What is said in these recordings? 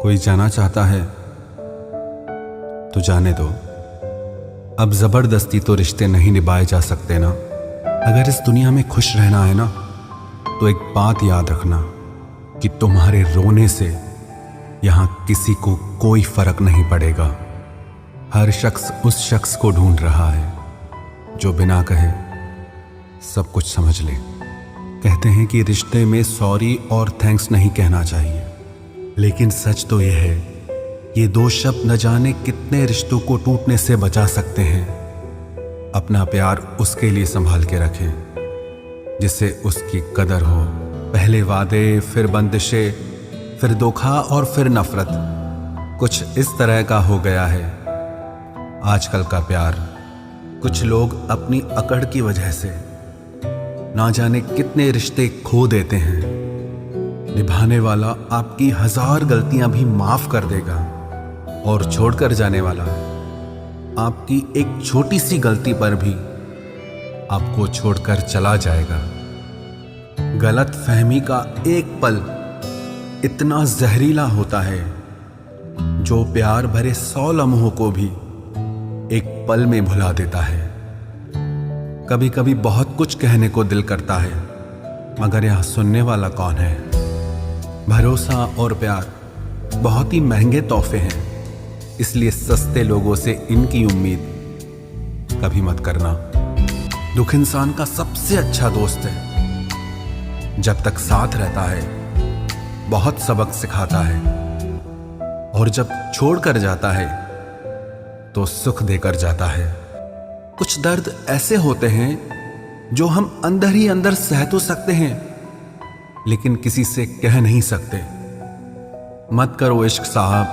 कोई जाना चाहता है तो जाने दो। अब जबरदस्ती तो रिश्ते नहीं निभाए जा सकते ना। अगर इस दुनिया में खुश रहना है ना, तो एक बात याद रखना कि तुम्हारे रोने से यहां किसी को कोई फर्क नहीं पड़ेगा। हर शख्स उस शख्स को ढूंढ रहा है जो बिना कहे सब कुछ समझ ले। कहते हैं कि रिश्ते में सॉरी और थैंक्स नहीं कहना चाहिए, लेकिन सच तो यह है, ये दो शब्द न जाने कितने रिश्तों को टूटने से बचा सकते हैं। अपना प्यार उसके लिए संभाल के रखें जिससे उसकी कदर हो। पहले वादे, फिर बंदिशें, फिर धोखा और फिर नफरत, कुछ इस तरह का हो गया है आजकल का प्यार। कुछ लोग अपनी अकड़ की वजह से ना जाने कितने रिश्ते खो देते हैं। निभाने वाला आपकी 1000 गलतियां भी माफ कर देगा और छोड़कर जाने वाला आपकी एक छोटी सी गलती पर भी आपको छोड़कर चला जाएगा। गलत फहमी का एक पल इतना जहरीला होता है जो प्यार भरे 100 लम्हों को भी एक पल में भुला देता है। कभी कभी बहुत कुछ कहने को दिल करता है, मगर यहां सुनने वाला कौन है। भरोसा और प्यार बहुत ही महंगे तोहफे हैं, इसलिए सस्ते लोगों से इनकी उम्मीद कभी मत करना। दुख इंसान का सबसे अच्छा दोस्त है। जब तक साथ रहता है बहुत सबक सिखाता है, और जब छोड़ कर जाता है तो सुख देकर जाता है। कुछ दर्द ऐसे होते हैं जो हम अंदर ही अंदर सह तो सकते हैं, लेकिन किसी से कह नहीं सकते। मत करो इश्क साहब,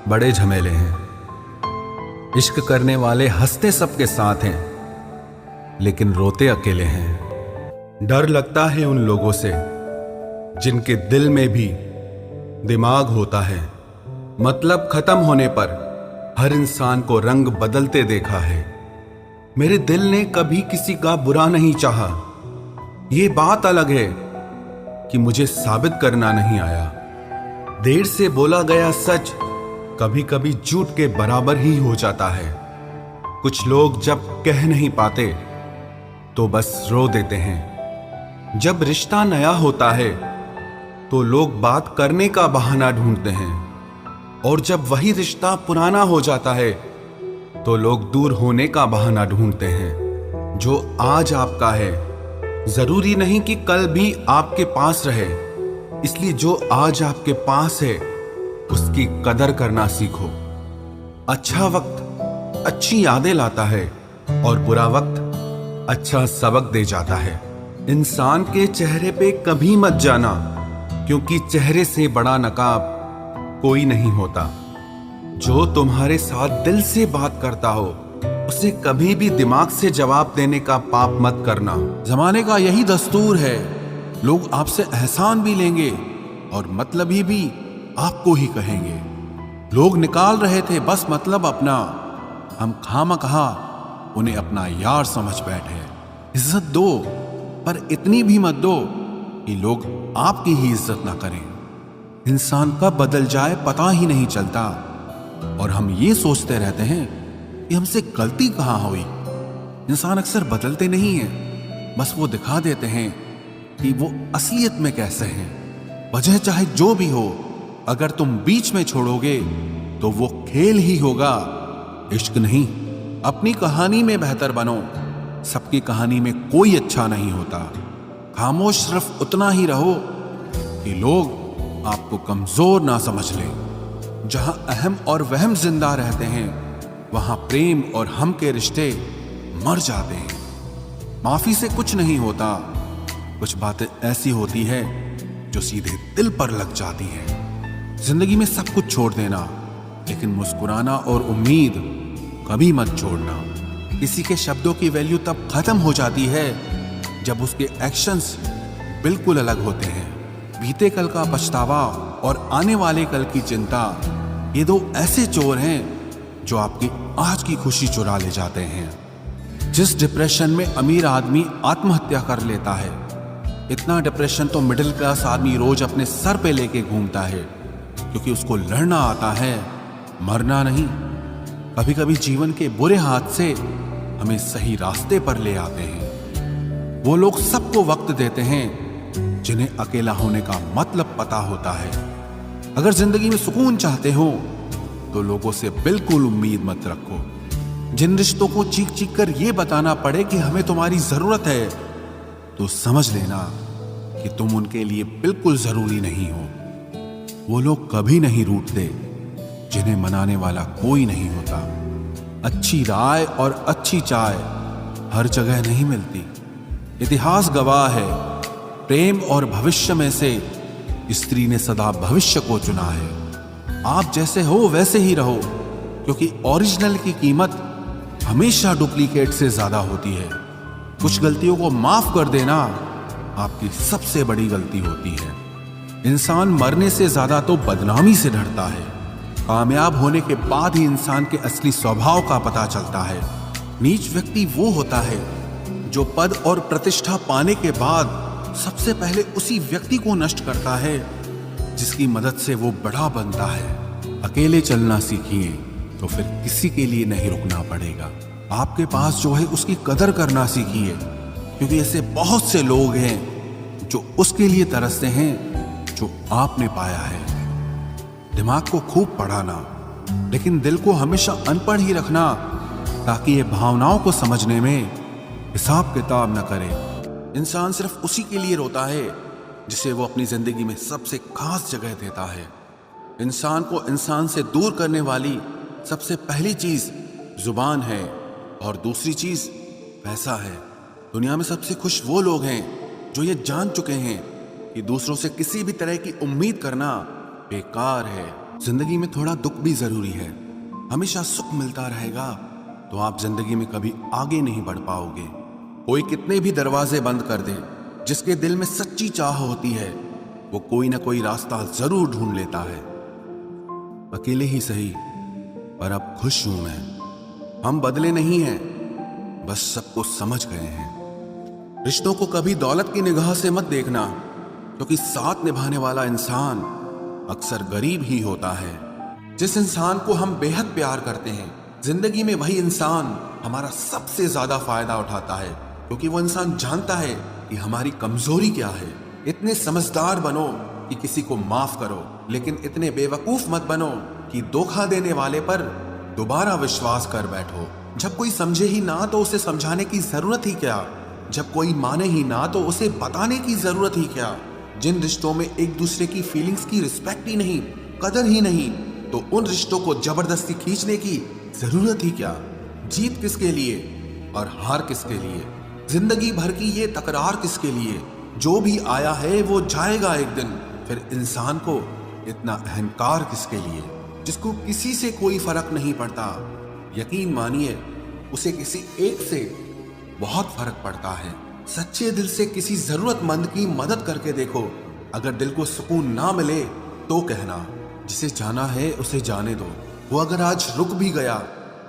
बड़े झमेले हैं। इश्क करने वाले हंसते सबके साथ हैं, लेकिन रोते अकेले हैं। डर लगता है उन लोगों से जिनके दिल में भी दिमाग होता है। मतलब खत्म होने पर हर इंसान को रंग बदलते देखा है। मेरे दिल ने कभी किसी का बुरा नहीं चाहा। ये बात अलग है कि मुझे साबित करना नहीं आया। देर से बोला गया सच कभी कभी झूठ के बराबर ही हो जाता है। कुछ लोग जब कह नहीं पाते तो बस रो देते हैं। जब रिश्ता नया होता है तो लोग बात करने का बहाना ढूंढते हैं, और जब वही रिश्ता पुराना हो जाता है तो लोग दूर होने का बहाना ढूंढते हैं। जो आज आपका है जरूरी नहीं कि कल भी आपके पास रहे, इसलिए जो आज आपके पास है उसकी कदर करना सीखो। अच्छा वक्त अच्छी यादें लाता है और बुरा वक्त अच्छा सबक दे जाता है। इंसान के चेहरे पे कभी मत जाना, क्योंकि चेहरे से बड़ा नकाब कोई नहीं होता। जो तुम्हारे साथ दिल से बात करता हो उसे कभी भी दिमाग से जवाब देने का पाप मत करना। जमाने का यही दस्तूर है, लोग आपसे एहसान भी लेंगे और मतलबी भी आपको ही कहेंगे। लोग निकाल रहे थे बस मतलब अपना, हम खामखा उन्हें अपना यार समझ बैठे। इज्जत दो, पर इतनी भी मत दो कि लोग आपकी ही इज्जत ना करें। इंसान कब बदल जाए पता ही नहीं चलता, और हम ये सोचते रहते हैं कि हमसे गलती कहाँ हुई। इंसान अक्सर बदलते नहीं हैं, बस वो दिखा देते हैं कि वो असलियत में कैसे हैं। वजह चाहे जो भी हो, अगर तुम बीच में छोड़ोगे तो वो खेल ही होगा, इश्क नहीं। अपनी कहानी में बेहतर बनो, सबकी कहानी में कोई अच्छा नहीं होता। खामोश सिर्फ उतना ही रहो कि लोग आपको कमजोर ना समझ लें। जहां अहम और वहम जिंदा रहते हैं वहां प्रेम और हम के रिश्ते मर जाते हैं। माफी से कुछ नहीं होता, कुछ बातें ऐसी होती है जो सीधे दिल पर लग जाती हैं। जिंदगी में सब कुछ छोड़ देना, लेकिन मुस्कुराना और उम्मीद कभी मत छोड़ना। किसी के शब्दों की वैल्यू तब खत्म हो जाती है जब उसके एक्शंस बिल्कुल अलग होते हैं। बीते कल का पछतावा और आने वाले कल की चिंता, ये दो ऐसे चोर हैं जो आपकी आज की खुशी चुरा ले जाते हैं। जिस डिप्रेशन में अमीर आदमी आत्महत्या कर लेता है, इतना डिप्रेशन तो मिडिल क्लास आदमी रोज अपने सर पे लेके घूमता है। क्योंकि उसको लड़ना आता है, मरना नहीं। कभी कभी जीवन के बुरे हाथ से हमें सही रास्ते पर ले आते हैं। वो लोग सबको वक्त देते हैं जिन्हें अकेला होने का मतलब पता होता है। अगर जिंदगी में सुकून चाहते हो तो लोगों से बिल्कुल उम्मीद मत रखो। जिन रिश्तों को चीख चीख कर यह बताना पड़े कि हमें तुम्हारी जरूरत है, तो समझ लेना कि तुम उनके लिए बिल्कुल जरूरी नहीं हो। वो लोग कभी नहीं रूठते जिन्हें मनाने वाला कोई नहीं होता। अच्छी राय और अच्छी चाय हर जगह नहीं मिलती। इतिहास गवाह है, प्रेम और भविष्य में से स्त्री ने सदा भविष्य को चुना है। आप जैसे हो वैसे ही रहो, क्योंकि ओरिजिनल की कीमत हमेशा डुप्लीकेट से ज्यादा होती है। कुछ गलतियों को माफ कर देना आपकी सबसे बड़ी गलती होती है। इंसान मरने से ज्यादा तो बदनामी से डरता है। कामयाब होने के बाद ही इंसान के असली स्वभाव का पता चलता है। नीच व्यक्ति वो होता है जो पद और प्रतिष्ठा पाने के बाद सबसे पहले उसी व्यक्ति को नष्ट करता है जिसकी मदद से वो बड़ा बनता है। अकेले चलना सीखिए तो फिर किसी के लिए नहीं रुकना पड़ेगा। आपके पास जो है उसकी कदर करना सीखिए, क्योंकि ऐसे बहुत से लोग हैं जो उसके लिए तरसते हैं जो आपने पाया है। दिमाग को खूब पढ़ाना, लेकिन दिल को हमेशा अनपढ़ ही रखना, ताकि ये भावनाओं को समझने में हिसाब किताब न करे। इंसान सिर्फ उसी के लिए रोता है जिसे वो अपनी जिंदगी में सबसे खास जगह देता है। इंसान को इंसान से दूर करने वाली सबसे पहली चीज जुबान है और दूसरी चीज पैसा है। दुनिया में सबसे खुश वो लोग हैं जो ये जान चुके हैं कि दूसरों से किसी भी तरह की उम्मीद करना बेकार है। जिंदगी में थोड़ा दुख भी जरूरी है। हमेशा सुख मिलता रहेगा तो आप जिंदगी में कभी आगे नहीं बढ़ पाओगे। कोई कितने भी दरवाजे बंद कर दे, जिसके दिल में सच्ची चाह होती है वो कोई ना कोई रास्ता जरूर ढूंढ लेता है। अकेले ही सही, पर अब खुश हूं मैं। हम बदले नहीं हैं, बस सबको समझ गए हैं। रिश्तों को कभी दौलत की निगाह से मत देखना, क्योंकि साथ निभाने वाला इंसान अक्सर गरीब ही होता है। जिस इंसान को हम बेहद प्यार करते हैं, जिंदगी में वही इंसान हमारा सबसे ज्यादा फायदा उठाता है, क्योंकि वो इंसान जानता है कि हमारी कमजोरी क्या है। इतने समझदार बनो कि किसी को माफ करो, लेकिन इतने बेवकूफ मत बनो कि धोखा देने वाले पर दोबारा विश्वास कर बैठो। जब कोई समझे ही ना तो उसे समझाने की जरूरत ही क्या। जब कोई माने ही ना तो उसे बताने की जरूरत ही क्या। जिन रिश्तों में एक दूसरे की फीलिंग्स की रिस्पेक्ट ही नहीं, कदर ही नहीं, तो उन रिश्तों को जबरदस्ती खींचने की जरूरत ही क्या। जीत किसके लिए और हार किसके लिए? जिंदगी भर की ये तकरार किसके लिए? जो भी आया है वो जाएगा एक दिन। फिर इंसान को इतना अहंकार किसके लिए, जिसको किसी से कोई फर्क नहीं पड़ता? यकीन मानिए, उसे किसी एक से बहुत फर्क पड़ता है। सच्चे दिल से किसी जरूरतमंद की मदद करके देखो। अगर दिल को सुकून ना मिले तो कहना, जिसे जाना है उसे जाने दो। वो अगर आज रुक भी गया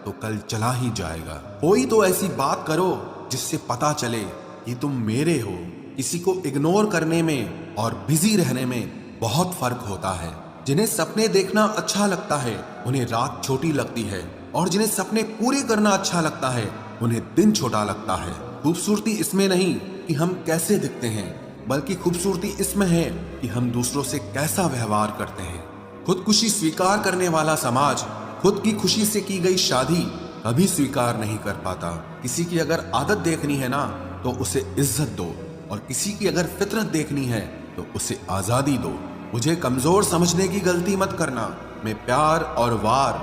तो कल चला ही जाएगा। कोई तो ऐसी बात करो जिससे पता चले कि तुम मेरे हो। किसी को इग्नोर करने में और बिजी रहने में बहुत फर्क होता है। जिन्हें सपने देखना अच्छा लगता है उन्हें रात छोटी लगती है, और जिन्हें सपने पूरे करना अच्छा लगता है उन्हें दिन छोटा लगता है। खूबसूरती इसमें नहीं कि हम कैसे दिखते हैं, बल्कि खूबसूरती इसमें है कि हम दूसरों से कैसा व्यवहार करते हैं। खुदकुशी स्वीकार करने वाला समाज खुद की खुशी से की गई शादी कभी स्वीकार नहीं कर पाता। किसी की अगर आदत देखनी है ना तो उसे इज्जत दो, और किसी की अगर फितरत देखनी है तो उसे आजादी दो। मुझे कमजोर समझने की गलती मत करना। मैं प्यार और वार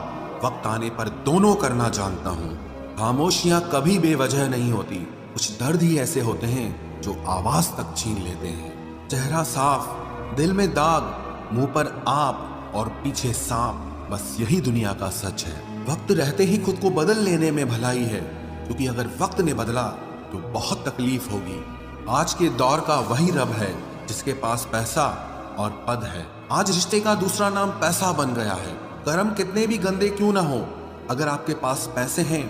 वक्त आने पर दोनों करना जानता हूँ। खामोशियां कभी बेवजह नहीं होती। कुछ दर्द ही ऐसे होते हैं जो आवाज तक छीन लेते हैं। चेहरा साफ, दिल में दाग, मुंह पर आप और पीछे सांप, बस यही दुनिया का सच है। वक्त रहते ही खुद को बदल लेने में भलाई है, क्योंकि अगर वक्त ने बदला तो बहुत तकलीफ होगी। आज के दौर का वही रब है जिसके पास पैसा और पद है। आज रिश्ते का दूसरा नाम पैसा बन गया है। कर्म कितने भी गंदे क्यों ना हो, अगर आपके पास पैसे हैं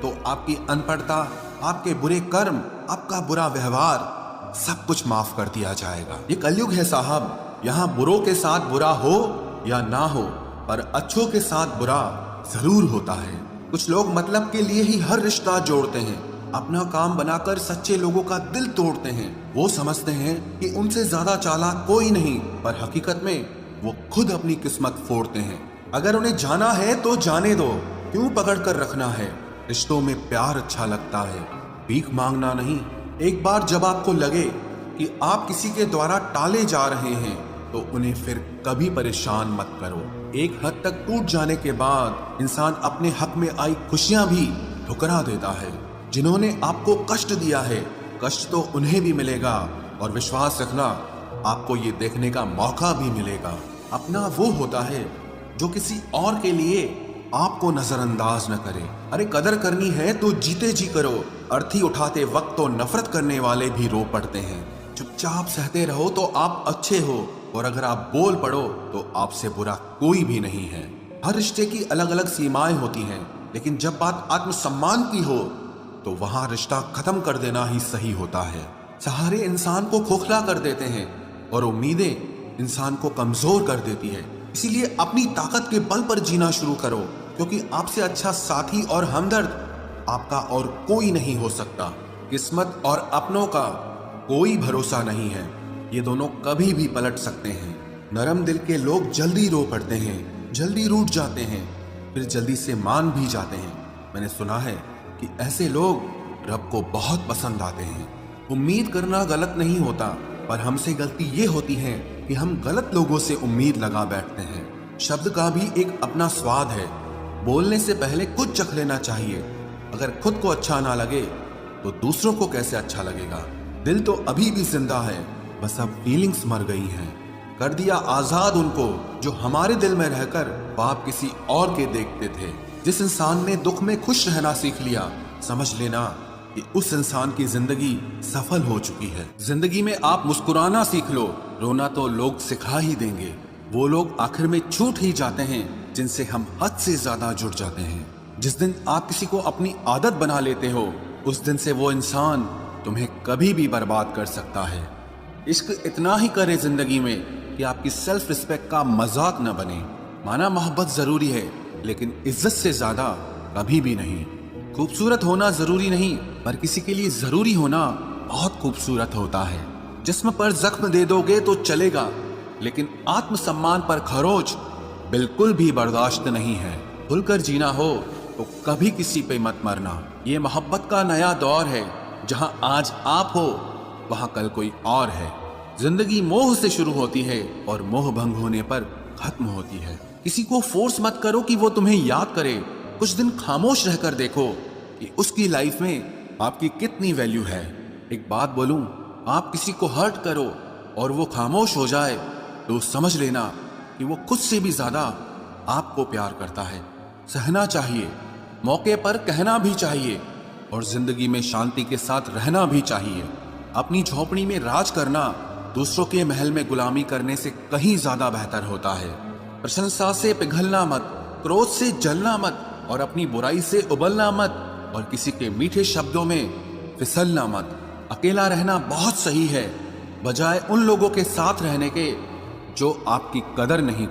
तो आपकी अनपढ़ता, आपके बुरे कर्म, आपका बुरा व्यवहार सब कुछ माफ कर दिया जाएगा। ये कलयुग है साहब, यहाँ बुरों के साथ बुरा हो या ना हो, पर अच्छों के साथ बुरा जरूर होता है। कुछ लोग मतलब के लिए ही हर रिश्ता जोड़ते हैं, अपना काम बनाकर सच्चे लोगों का दिल तोड़ते हैं। वो समझते हैं कि उनसे ज्यादा चालाक कोई नहीं, पर हकीकत में वो खुद अपनी किस्मत फोड़ते हैं। अगर उन्हें जाना है तो जाने दो, क्यों पकड़ कर रखना है। रिश्तों में प्यार अच्छा लगता है, भीख मांगना नहीं। एक बार जब आपको लगे कि आप किसी के द्वारा टाले जा रहे हैं तो उन्हें फिर कभी परेशान मत करो। एक हद तक टूट जाने के बाद इंसान अपने हक में आई खुशियां भी ठुकरा देता है। जिन्होंने आपको कष्ट दिया है, कष्ट तो उन्हें भी मिलेगा, और विश्वास रखना, आपको ये देखने का मौका भी मिलेगा। अपना वो होता है जो किसी और के लिए आपको नजरअंदाज न करे। अरे कदर करनी है तो जीते जी करो। अर्थी उठाते वक्त तो नफरत करने वाले भी रो पड़ते हैं। चुपचाप सहते रहो तो आप अच्छे हो, और अगर आप बोल पड़ो तो आपसे बुरा कोई भी नहीं है। हर रिश्ते की अलग अलग सीमाएं होती हैं, लेकिन जब बात आत्मसम्मान की हो तो वहां रिश्ता खत्म कर देना ही सही होता है। सहारे इंसान को खोखला कर देते हैं और उम्मीदें इंसान को कमजोर कर देती है। इसीलिए अपनी ताकत के बल पर जीना शुरू करो, क्योंकि आपसे अच्छा साथी और हमदर्द आपका और कोई नहीं हो सकता। किस्मत और अपनों का कोई भरोसा नहीं है, ये दोनों कभी भी पलट सकते हैं। नरम दिल के लोग जल्दी रो पड़ते हैं, जल्दी रूठ जाते हैं, फिर जल्दी से मान भी जाते हैं। मैंने सुना है कि ऐसे लोग रब को बहुत पसंद आते हैं। उम्मीद करना गलत नहीं होता, पर हमसे गलती ये होती है कि हम गलत लोगों से उम्मीद लगा बैठते हैं। शब्द का भी एक अपना स्वाद है, बोलने से पहले कुछ चख लेना चाहिए। अगर खुद को अच्छा ना लगे तो दूसरों को कैसे अच्छा लगेगा। दिल तो अभी भी जिंदा है, बस अब फीलिंग्स मर गई हैं। कर दिया आजाद उनको जो हमारे दिल में रहकर पाप किसी और के देखते थे। जिस इंसान ने दुख में खुश रहना सीख लिया, समझ लेना कि उस इंसान की जिंदगी सफल हो चुकी है। जिंदगी में आप मुस्कुराना सीख लो, रोना तो लोग सिखा ही देंगे। वो लोग आखिर में छूट ही जाते हैं जिनसे हम हद से ज्यादा जुड़ जाते हैं। जिस दिन आप किसी को अपनी आदत बना लेते हो, उस दिन से वो इंसान तुम्हें कभी भी बर्बाद कर सकता है। इश्क इतना ही करे जिंदगी में कि आपकी सेल्फ रिस्पेक्ट का मजाक न बने। माना मोहब्बत जरूरी है, लेकिन इज्जत से ज्यादा कभी भी नहीं। खूबसूरत होना जरूरी नहीं, पर किसी के लिए जरूरी होना बहुत खूबसूरत होता है। जिस्म पर जख्म दे दोगे तो चलेगा, लेकिन आत्मसम्मान पर खरोच बिल्कुल भी बर्दाश्त नहीं है। खुलकर जीना हो तो कभी किसी पे मत मरना। ये मोहब्बत का नया दौर है, जहां आज आप हो वहां कल कोई और है। जिंदगी मोह से शुरू होती है और मोह भंग होने पर खत्म होती है। किसी को फोर्स मत करो कि वो तुम्हें याद करे। कुछ दिन खामोश रहकर देखो कि उसकी लाइफ में आपकी कितनी वैल्यू है। एक बात बोलूं, आप किसी को हर्ट करो और वो खामोश हो जाए तो समझ लेना कि वो खुद से भी ज्यादा आपको प्यार करता है। सहना चाहिए, मौके पर कहना भी चाहिए, और जिंदगी में शांति के साथ रहना भी चाहिए। अपनी झोपड़ी में राज करना दूसरों के महल में गुलामी करने से कहीं ज्यादा बेहतर होता है। प्रशंसा से पिघलना मत, क्रोध से जलना मत, और अपनी बुराई से उबलना मत, और किसी के मीठे शब्दों में फिसलना मत। अकेला रहना बहुत सही है, बजाय उन लोगों के साथ रहने के जो आपकी कदर नहीं करते।